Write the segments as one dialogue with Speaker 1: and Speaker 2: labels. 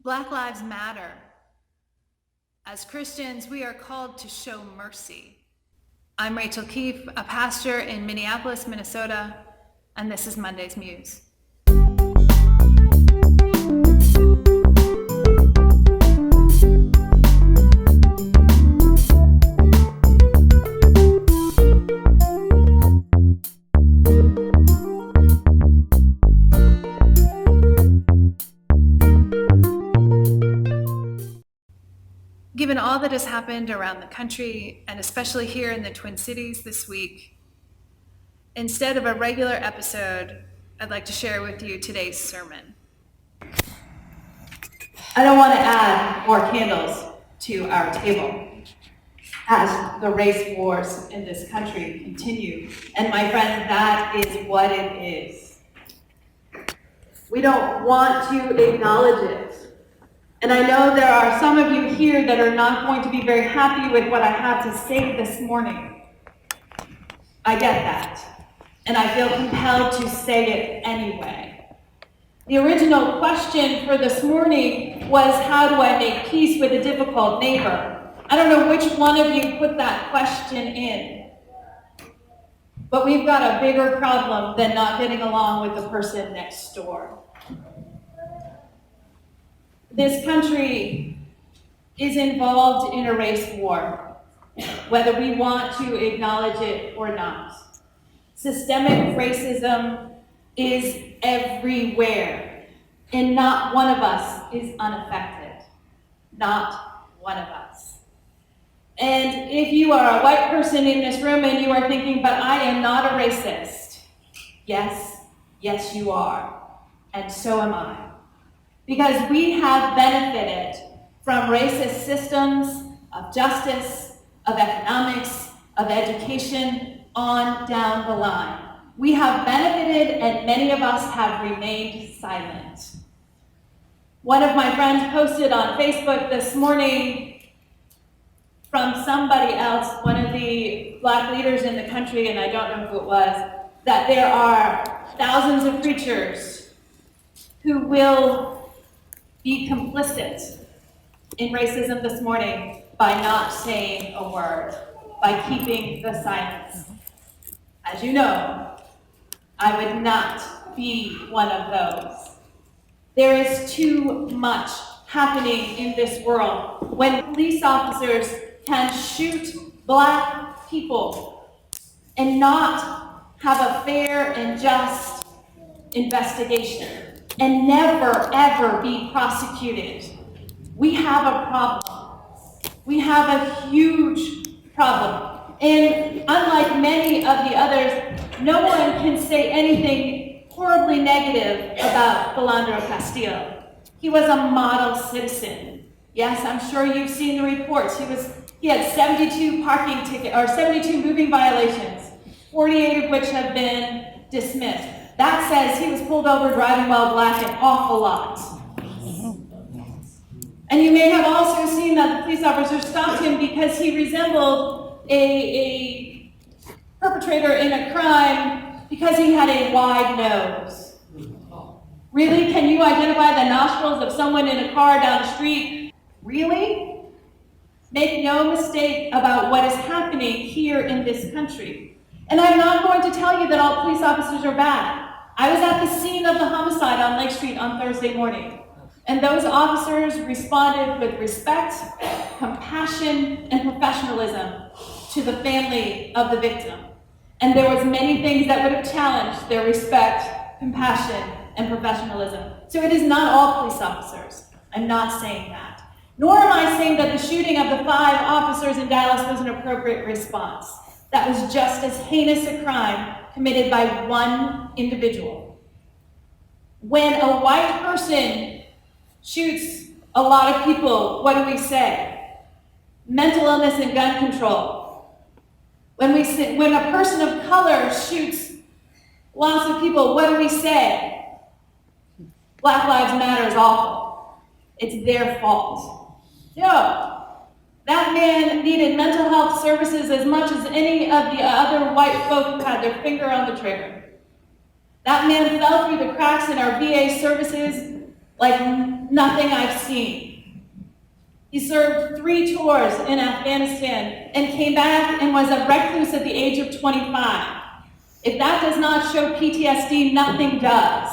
Speaker 1: Black Lives Matter. As Christians, we are called to show mercy. I'm Rachael Keefe, a pastor in Minneapolis, Minnesota, and this is Monday's Muse. Given all that has happened around the country, and especially here in the Twin Cities this week, instead of a regular episode, I'd like to share with you today's sermon.
Speaker 2: I don't want to add more candles to our table as the race wars in this country continue. And my friends, that is what it is. We don't want to acknowledge it. And I know there are some of you here that are not going to be very happy with what I have to say this morning. I get that. And I feel compelled to say it anyway. The original question for this morning was, how do I make peace with a difficult neighbor? I don't know which one of you put that question in. But we've got a bigger problem than not getting along with the person next door. This country is involved in a race war, whether we want to acknowledge it or not. Systemic racism is everywhere, and not one of us is unaffected. Not one of us. And if you are a white person in this room and you are thinking, but I am not a racist, yes, you are, and so am I. Because we have benefited from racist systems of justice, of economics, of education, on down the line. We have benefited, and many of us have remained silent. One of my friends posted on Facebook this morning from somebody else, one of the black leaders in the country, and I don't know who it was, that there are thousands of preachers who will be complicit in racism this morning by not saying a word, by keeping the silence. As you know, I would not be one of those. There is too much happening in this world when police officers can shoot black people and not have a fair and just investigation and never, ever be prosecuted. We have a problem. We have a huge problem. And unlike many of the others, no one can say anything horribly negative about Philando Castile. He was a model citizen. Yes, I'm sure you've seen the reports. He had 72 parking tickets, or 72 moving violations, 48 of which have been dismissed. That says he was pulled over driving while black an awful lot. And you may have also seen that the police officer stopped him because he resembled a perpetrator in a crime because he had a wide nose. Really? Can you identify the nostrils of someone in a car down the street? Really? Make no mistake about what is happening here in this country. And I'm not going to tell you that all police officers are bad. I was at the scene of the homicide on Lake Street on Thursday morning, and those officers responded with respect, compassion, and professionalism to the family of the victim. And there was many things that would have challenged their respect, compassion, and professionalism. So it is not all police officers. I'm not saying that. Nor am I saying that the shooting of the 5 officers in Dallas was an appropriate response. That was just as heinous a crime committed by one individual. When a white person shoots a lot of people, what do we say? Mental illness and gun control. When a person of color shoots lots of people, what do we say? Black Lives Matter is awful. It's their fault. No. That man needed mental health services as much as any of the other white folk who had their finger on the trigger. That man fell through the cracks in our VA services like nothing I've seen. He served 3 tours in Afghanistan and came back and was a recluse at the age of 25. If that does not show PTSD, nothing does.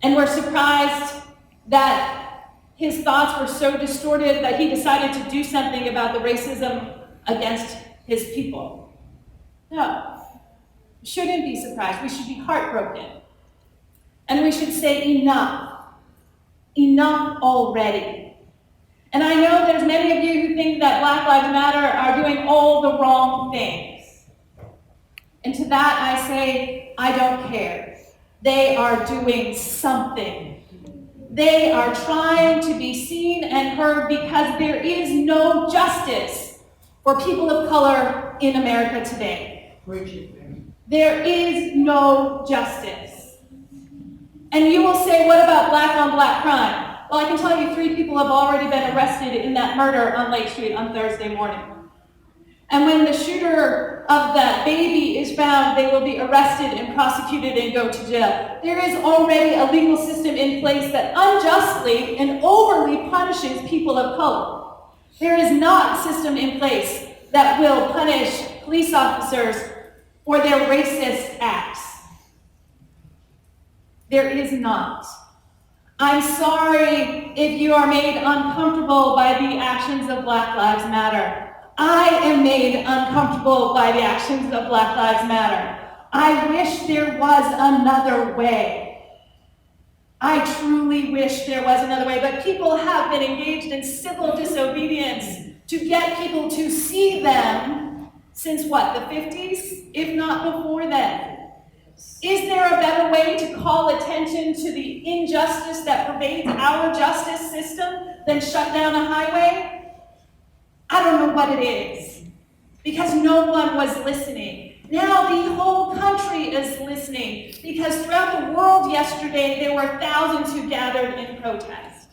Speaker 2: And we're surprised that his thoughts were so distorted that he decided to do something about the racism against his people. No, we shouldn't be surprised. We should be heartbroken. And we should say enough. Enough already. And I know there's many of you who think that Black Lives Matter are doing all the wrong things. And to that I say, I don't care. They are doing something. They are trying to be seen and heard because there is no justice for people of color in America today. There is no justice. And you will say, what about black on black crime? Well, I can tell you 3 people have already been arrested in that murder on Lake Street on Thursday morning. And when the shooter of that baby is found, they will be arrested and prosecuted and go to jail. There is already a legal system in place that unjustly and overly punishes people of color. There is not a system in place that will punish police officers for their racist acts. There is not. I'm sorry if you are made uncomfortable by the actions of Black Lives Matter. I am made uncomfortable by the actions of Black Lives Matter. I wish there was another way. I truly wish there was another way, but people have been engaged in civil disobedience to get people to see them since what, the 50s, if not before then. Is there a better way to call attention to the injustice that pervades our justice system than shut down a highway? I don't know what it is, because no one was listening. Now the whole country is listening, because throughout the world yesterday, there were thousands who gathered in protest.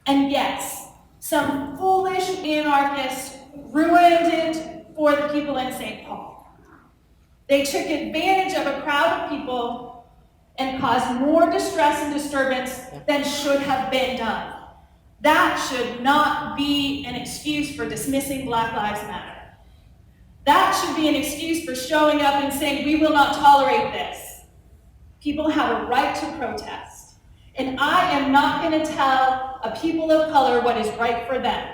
Speaker 2: And yes, some foolish anarchists ruined it for the people in St. Paul. They took advantage of a crowd of people and caused more distress and disturbance than should have been done. That should not be an excuse for dismissing Black Lives Matter. That should be an excuse for showing up and saying, we will not tolerate this. People have a right to protest. And I am not going to tell a people of color what is right for them.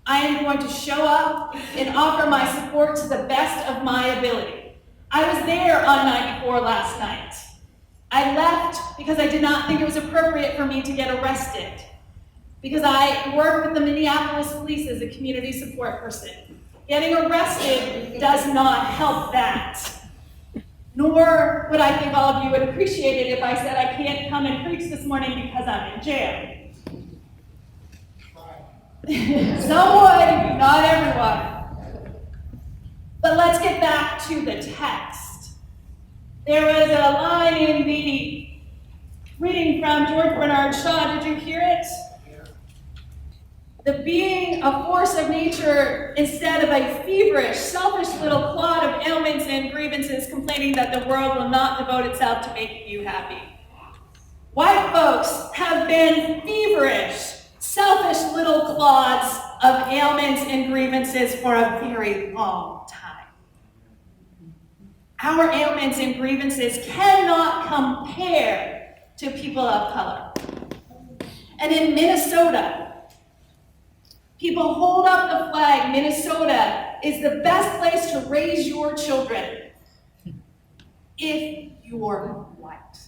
Speaker 2: I am going to show up and offer my support to the best of my ability. I was there on 94 last night. I left because I did not think it was appropriate for me to get arrested, because I work with the Minneapolis police as a community support person. Getting arrested does not help that. Nor would I think all of you would appreciate it if I said I can't come and preach this morning because I'm in jail. Some would, not everyone. But let's get back to the text. There was a line in the reading from George Bernard Shaw. Did you hear it? The being a force of nature instead of a feverish, selfish little clod of ailments and grievances complaining that the world will not devote itself to making you happy. White folks have been feverish, selfish little clods of ailments and grievances for a very long time. Our ailments and grievances cannot compare to people of color. And in Minnesota, people hold up the flag. Minnesota is the best place to raise your children if you're white.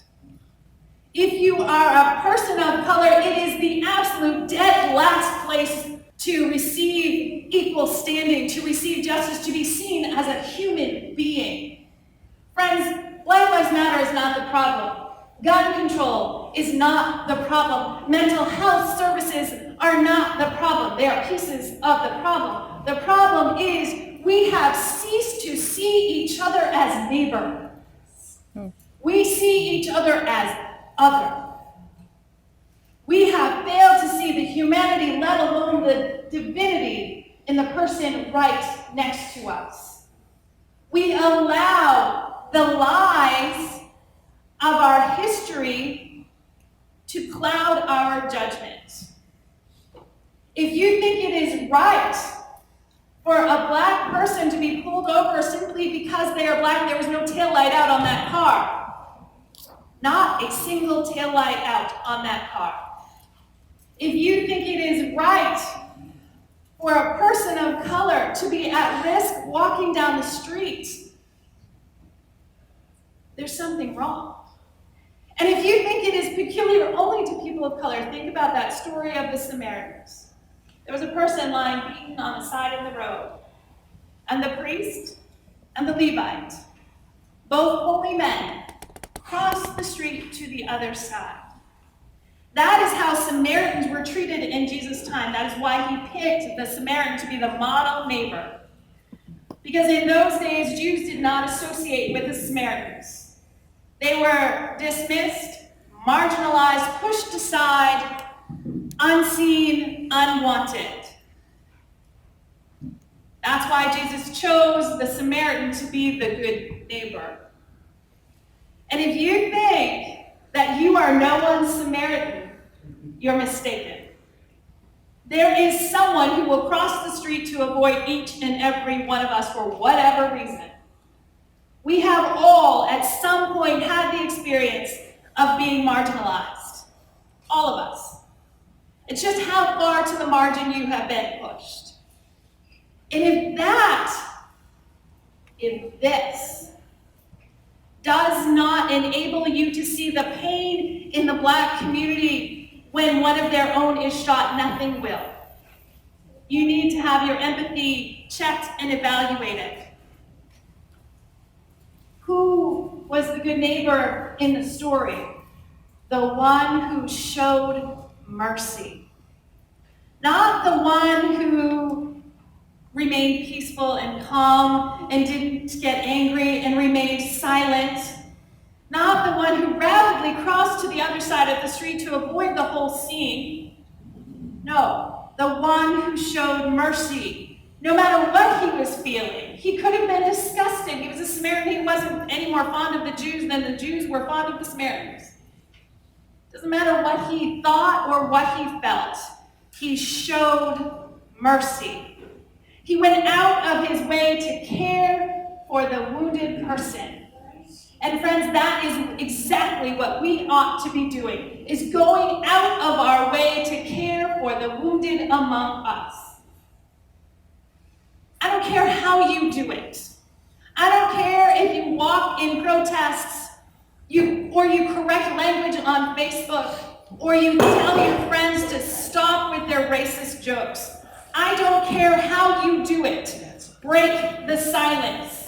Speaker 2: If you are a person of color, it is the absolute dead last place to receive equal standing, to receive justice, to be seen as a human being. Friends, Black Lives Matter is not the problem. Gun control is not the problem. Mental health services are not the problem. They are pieces of the problem. The problem is we have ceased to see each other as neighbor. We see each other as other. We have failed to see the humanity, let alone the divinity, in the person right next to us. We allow the lies of our history to cloud our judgment. If you think it is right for a black person to be pulled over simply because they are black, there was no taillight out on that car. Not a single taillight out on that car. If you think it is right for a person of color to be at risk walking down the street, there's something wrong. And if you think it is peculiar only to people of color, think about that story of the Samaritans. There was a person lying beaten on the side of the road, and the priest and the Levite, both holy men, crossed the street to the other side. That is how Samaritans were treated in Jesus' time. That is why he picked the Samaritan to be the model neighbor. Because in those days, Jews did not associate with the Samaritans. They were dismissed, marginalized, pushed aside, unseen, unwanted. That's why Jesus chose the Samaritan to be the good neighbor. And if you think that you are no one's Samaritan, you're mistaken. There is someone who will cross the street to avoid each and every one of us for whatever reason. We have all, at some point, had the experience of being marginalized. All of us. It's just how far to the margin you have been pushed. And if this does not enable you to see the pain in the black community when one of their own is shot, nothing will. You need to have your empathy checked and evaluated. Who was the good neighbor in the story? The one who showed mercy. Not the one who remained peaceful and calm and didn't get angry and remained silent. Not the one who rapidly crossed to the other side of the street to avoid the whole scene. No, the one who showed mercy, no matter what he was feeling. He could have been disgusted. He was a Samaritan. He wasn't any more fond of the Jews than the Jews were fond of the Samaritans. Doesn't matter what he thought or what he felt. He showed mercy. He went out of his way to care for the wounded person. And friends, that is exactly what we ought to be doing, is going out of our way to care for the wounded among us. I don't care how you do it. I don't care if you walk in protests, or you correct language on Facebook, or you tell your friends to stop with their racist jokes. I don't care how you do it. Break the silence.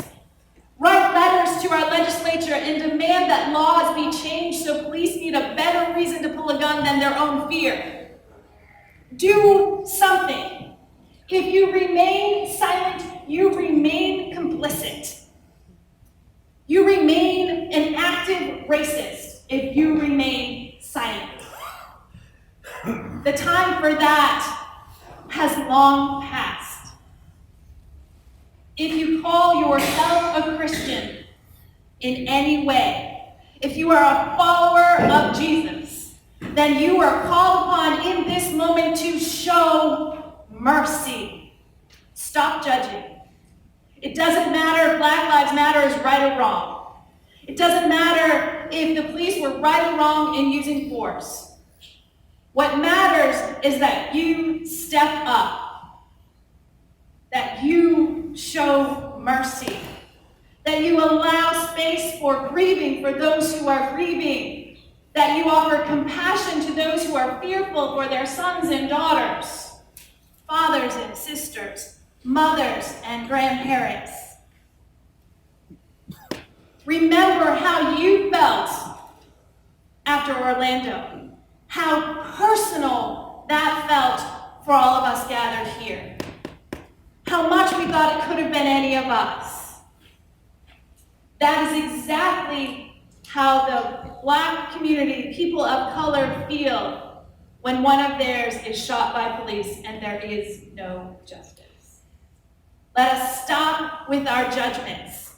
Speaker 2: Write letters to our legislature and demand that laws be changed so police need a better reason to pull a gun than their own fear. Do something. If you remain silent, you remain complicit. You remain an active racist if you remain silent. The time for that has long passed. If you call yourself a Christian in any way, if you are a follower of Jesus, then you are called upon in this moment to show mercy. Stop judging. It doesn't matter if Black Lives Matter is right or wrong. It doesn't matter if the police were right or wrong in using force. What matters is that you step up, that you show mercy, that you allow space for grieving for those who are grieving, that you offer compassion to those who are fearful for their sons and daughters, fathers and sisters, mothers and grandparents. Remember how you felt after Orlando. How personal that felt for all of us gathered here. How much we thought it could have been any of us. That is exactly how the Black community, people of color, feel when one of theirs is shot by police and there is no justice. Let us stop with our judgments.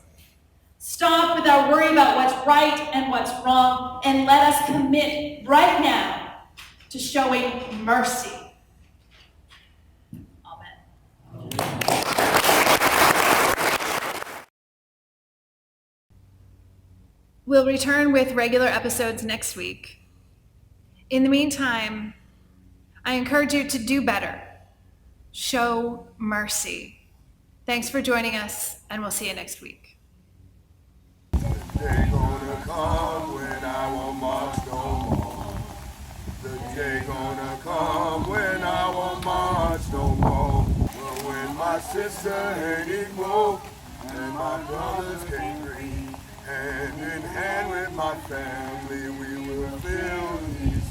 Speaker 2: Stop with our worry about what's right and what's wrong, and let us commit right now to showing mercy. Amen.
Speaker 1: We'll return with regular episodes next week. In the meantime, I encourage you to do better. Show mercy. Thanks for joining us, and we'll see you next week.
Speaker 3: The day gonna come when I won't march no more. The day gonna come when I won't march no more. But when my sister ain't equal and my brothers can't breathe, hand in hand with my family we will fill these